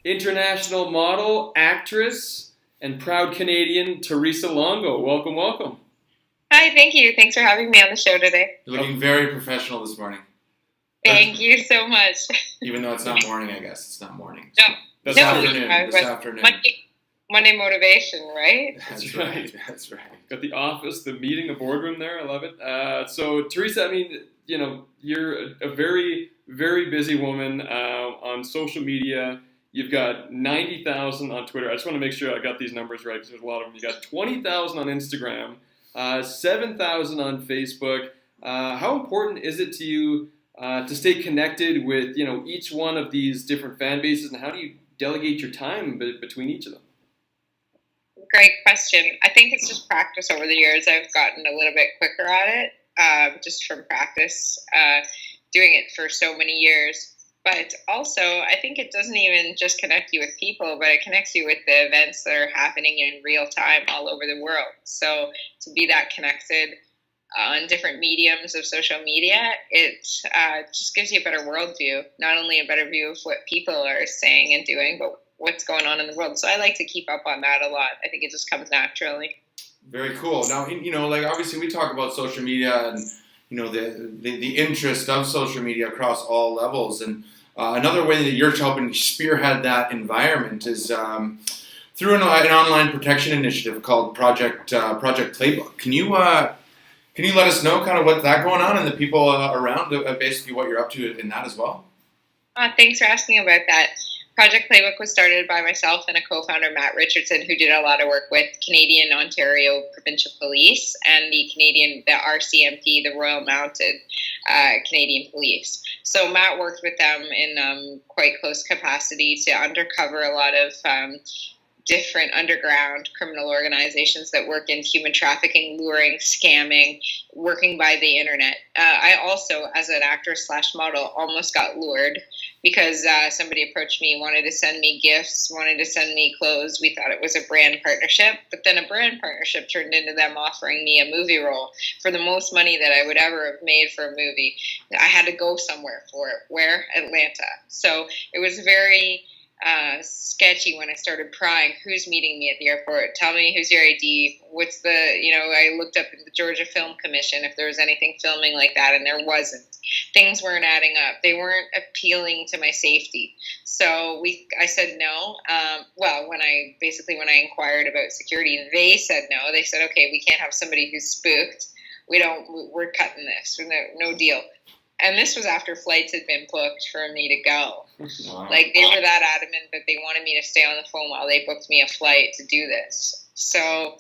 international model, actress, and proud Canadian, Theresa Longo. Welcome, welcome. Hi, thank you. Thanks for having me on the show today. You're looking very professional this morning. Thank you so much. Even though it's not morning, I guess. It's not morning. No, This no, afternoon. This afternoon. Monday motivation, right? That's right. That's right. Got the office, the meeting, the boardroom there. I love it. So, Theresa, I mean, you're a very, very busy woman on social media. You've got 90,000 on Twitter. I just want to make sure I got these numbers right because there's a lot of them. You got 20,000 on Instagram, 7,000 on Facebook. How important is it to you to stay connected with each one of these different fan bases, and how do you delegate your time between each of them? Great question. I think it's just practice over the years. I've gotten a little bit quicker at it, just from practice, doing it for so many years. But also, I think it doesn't even just connect you with people, but it connects you with the events that are happening in real time all over the world. So to be that connected on different mediums of social media, it just gives you a better worldview. Not only a better view of what people are saying and doing, but what's going on in the world. So I like to keep up on that a lot. I think it just comes naturally. Very cool. Now, obviously we talk about social media and, the interest of social media across all levels. And another way that you're helping spearhead that environment is through an online protection initiative called Project Playbook. Can you let us know kind of what's that going on and the people around basically what you're up to in that as well? Thanks for asking about that. Project Playbook was started by myself and a co-founder, Matt Richardson, who did a lot of work with Canadian Ontario Provincial Police and the RCMP, the Royal Mounted Canadian Police. So Matt worked with them in quite close capacity to undercover a lot of different underground criminal organizations that work in human trafficking, luring, scamming, working by the internet. I also, as an actress/model, almost got lured because somebody approached me, wanted to send me gifts, wanted to send me clothes. We thought it was a brand partnership, but then a brand partnership turned into them offering me a movie role for the most money that I would ever have made for a movie. I had to go somewhere for it. Where? Atlanta. So it was very sketchy when I started prying. Who's meeting me at the airport? Tell me who's your ID. What's I looked up at the Georgia Film Commission if there was anything filming like that, and there wasn't. Things weren't adding up. They weren't appealing to my safety. So I said no. When I inquired about security, they said no. They said, okay, we can't have somebody who's spooked. We're cutting this. No deal. And this was after flights had been booked for me to go. Wow. Like, they were that adamant that they wanted me to stay on the phone while they booked me a flight to do this. So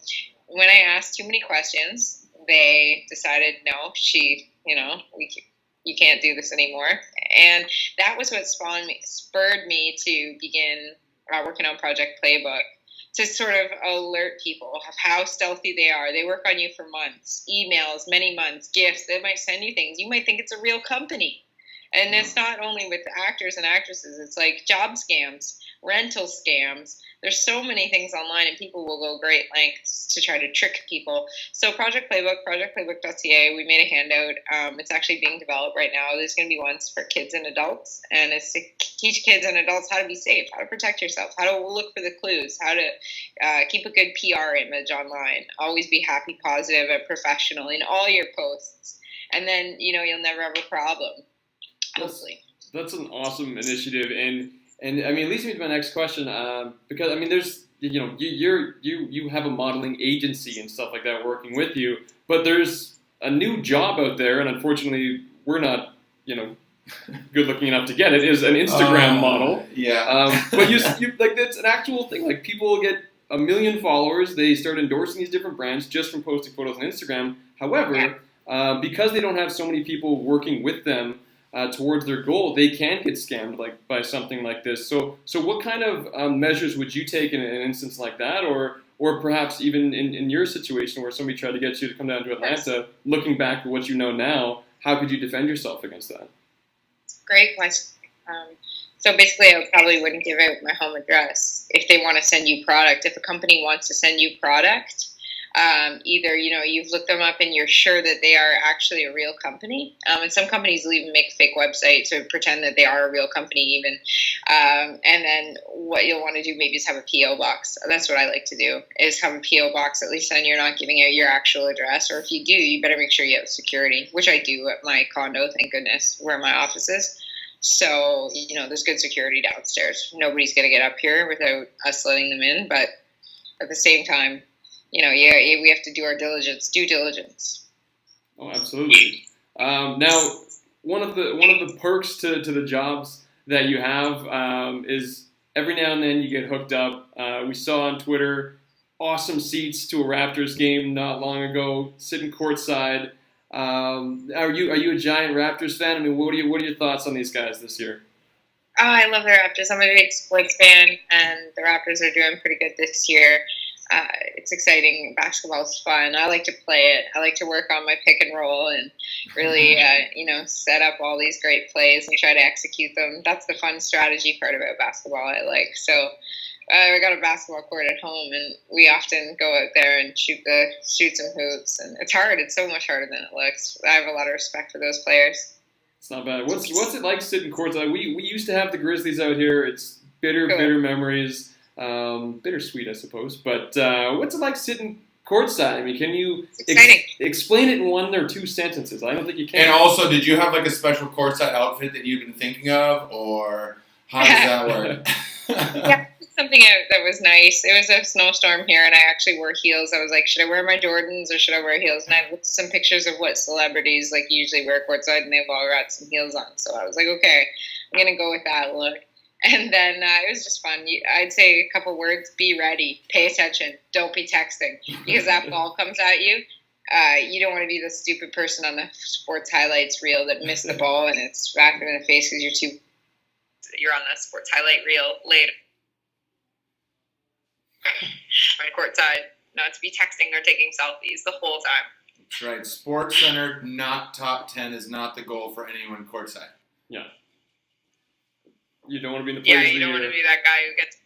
when I asked too many questions, they decided, no, you can't do this anymore. And that was what spurred me to begin working on Project Playbook, to sort of alert people of how stealthy they are. They work on you for months, emails, many months, gifts. They might send you things. You might think it's a real company. And it's not only with actors and actresses. It's like job scams, rental scams. There's so many things online, and people will go great lengths to try to trick people. So Project Playbook, projectplaybook.ca, we made a handout. It's actually being developed right now. There's going to be ones for kids and adults, and it's to teach kids and adults how to be safe, how to protect yourself, how to look for the clues, how to keep a good PR image online, always be happy, positive, and professional in all your posts, and then you'll never have a problem. Hopefully. That's an awesome initiative, and I mean, it leads me to my next question, because I mean, there's you have a modeling agency and stuff like that working with you, but there's a new job out there, and unfortunately, we're not good looking enough to get it. Is an Instagram model. Yeah. But you like, that's an actual thing. Like, people get 1 million followers, they start endorsing these different brands just from posting photos on Instagram. However, because they don't have so many people working with them towards their goal, they can get scammed by something like this. So what kind of measures would you take in an instance like that, or perhaps even in your situation where somebody tried to get you to come down to Atlanta? Looking back at what you know now, how could you defend yourself against that? Great question. So basically, I probably wouldn't give out my home address if they want to send you product. If a company wants to send you product, either, you've looked them up and you're sure that they are actually a real company. And some companies will even make fake websites or pretend that they are a real company even. And then what you'll want to do maybe is have a PO box. That's what I like to do, is have a PO box. At least then you're not giving out your actual address. Or if you do, you better make sure you have security, which I do at my condo, thank goodness, where my office is. So, there's good security downstairs. Nobody's going to get up here without us letting them in. But at the same time, we have to do our due diligence. Oh, absolutely. Now, one of the perks to the jobs that you have is every now and then you get hooked up. We saw on Twitter awesome seats to a Raptors game not long ago, sitting courtside. Are you a giant Raptors fan? I mean, what are your thoughts on these guys this year? Oh, I love the Raptors. I'm a big sports fan, and the Raptors are doing pretty good this year. It's exciting. Basketball's fun. I like to play it. I like to work on my pick and roll and really, set up all these great plays and try to execute them. That's the fun strategy part about basketball I like. So we got a basketball court at home, and we often go out there and shoot some hoops. And it's hard. It's so much harder than it looks. I have a lot of respect for those players. It's not bad. What's it like sitting courtside? We used to have the Grizzlies out here. It's bitter memories. Bittersweet, I suppose. But what's it like sitting courtside? I mean, can you explain it in one or two sentences? I don't think you can. And also, did you have like a special courtside outfit that you've been thinking of, or how does that work? Yeah, something that was nice. It was a snowstorm here, and I actually wore heels. I was like, should I wear my Jordans or should I wear heels? And I looked at some pictures of what celebrities like usually wear courtside, and they've all got some heels on. So I was like, okay, I'm gonna go with that look. And then it was just fun. I'd say a couple words: be ready, pay attention, don't be texting, because that ball comes at you. You don't want to be the stupid person on the sports highlights reel that missed the ball and it's back in the face because you're on the sports highlight reel later. Right, courtside, not to be texting or taking selfies the whole time. That's right. Sports Center, not top 10, is not the goal for anyone courtside. Yeah. You don't want to be in the place. Yeah, you don't want to be that guy who gets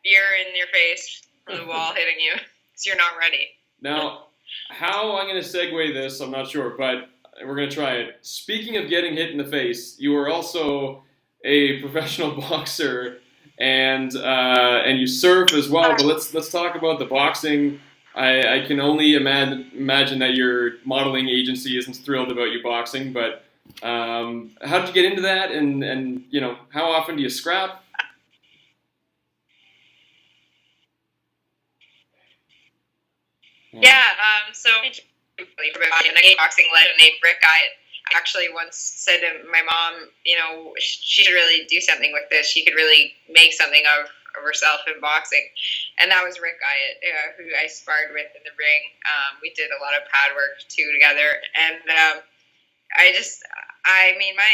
beer in your face from the ball hitting you because you're not ready. Now, how I'm going to segue this, I'm not sure, but we're going to try it. Speaking of getting hit in the face, you are also a professional boxer and you surf as well. But let's talk about the boxing. I can only imagine that your modeling agency isn't thrilled about you boxing, but how did you get into that, and how often do you scrap? Yeah, so a boxing legend named Rick Guyett actually once said to my mom, she should really do something with this. She could really make something of herself in boxing. And that was Rick Guyett, who I sparred with in the ring. We did a lot of pad work too together. And my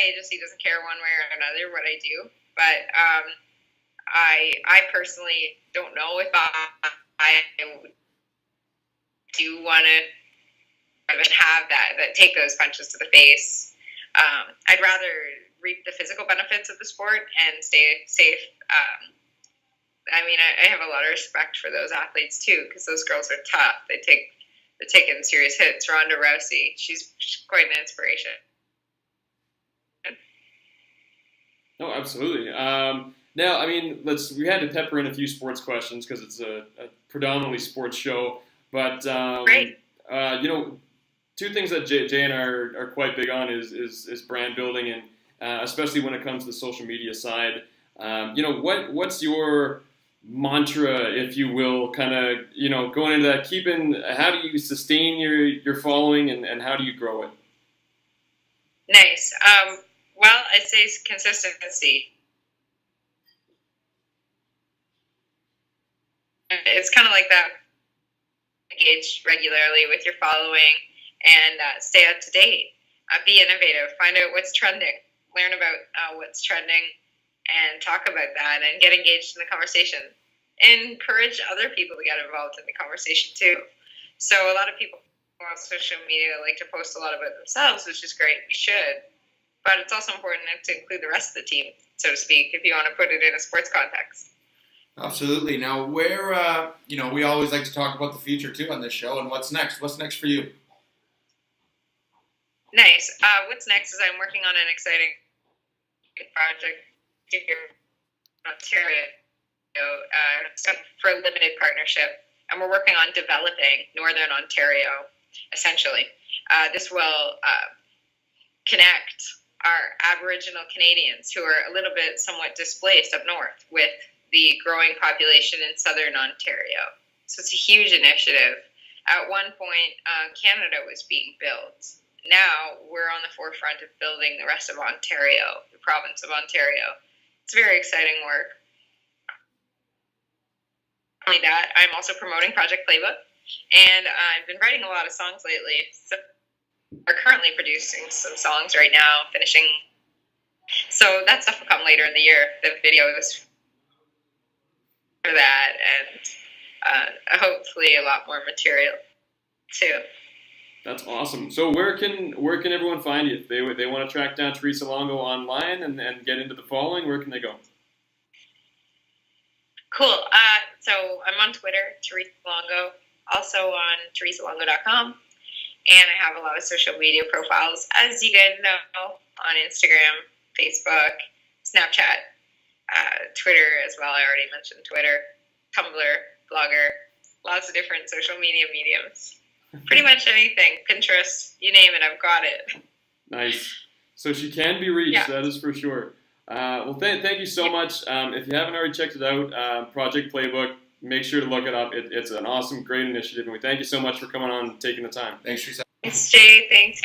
agency doesn't care one way or another what I do. But I personally don't know if I do want to have that take those punches to the face. I'd rather reap the physical benefits of the sport and stay safe. I have a lot of respect for those athletes too, because those girls are tough. They're taking serious hits. Ronda Rousey, she's quite an inspiration. Oh, absolutely. Now, we had to pepper in a few sports questions because it's a predominantly sports show. But Great. Two things that Jay and I are quite big on is brand building, and especially when it comes to the social media side. What's your mantra, if you will, kind of going into that? How do you sustain your following, and how do you grow it? Nice. Well, I'd say consistency. It's kind of like that. Engage regularly with your following and stay up to date. Be innovative. Find out what's trending. Learn about what's trending and talk about that and get engaged in the conversation. Encourage other people to get involved in the conversation too. So a lot of people on social media like to post a lot about themselves, which is great. We should. But it's also important to include the rest of the team, so to speak, if you want to put it in a sports context. Absolutely. Now, where we always like to talk about the future too on this show, and what's next? What's next for you? Nice. What's next is I'm working on an exciting project here in Ontario for a limited partnership, and we're working on developing Northern Ontario. Essentially, this will connect our Aboriginal Canadians who are a little bit somewhat displaced up north with the growing population in Southern Ontario. So it's a huge initiative. At one point, Canada was being built. Now we're on the forefront of building the rest of Ontario, the province of Ontario. It's very exciting work. Not only that, I'm also promoting Project Playbook, and I've been writing a lot of songs lately. So we're currently producing some songs right now, finishing. So that stuff will come later in the year. The videos for that, and hopefully a lot more material too. That's awesome. So where can everyone find you? If they want to track down Theresa Longo online and get into the following, where can they go? Cool. So I'm on Twitter, Theresa Longo, also on theresalongo.com, and I have a lot of social media profiles, as you guys know, on Instagram, Facebook, Snapchat, Twitter as well. I already mentioned Twitter, Tumblr, Blogger, lots of different social media mediums. Pretty much anything, Pinterest, you name it, I've got it. Nice. So she can be reached, yeah. That is for sure. Well, thank you so much. If you haven't already checked it out, Project Playbook, make sure to look it up. It's an awesome, great initiative, and we thank you so much for coming on and taking the time. Thanks, Theresa. Thanks, Jay. Thanks.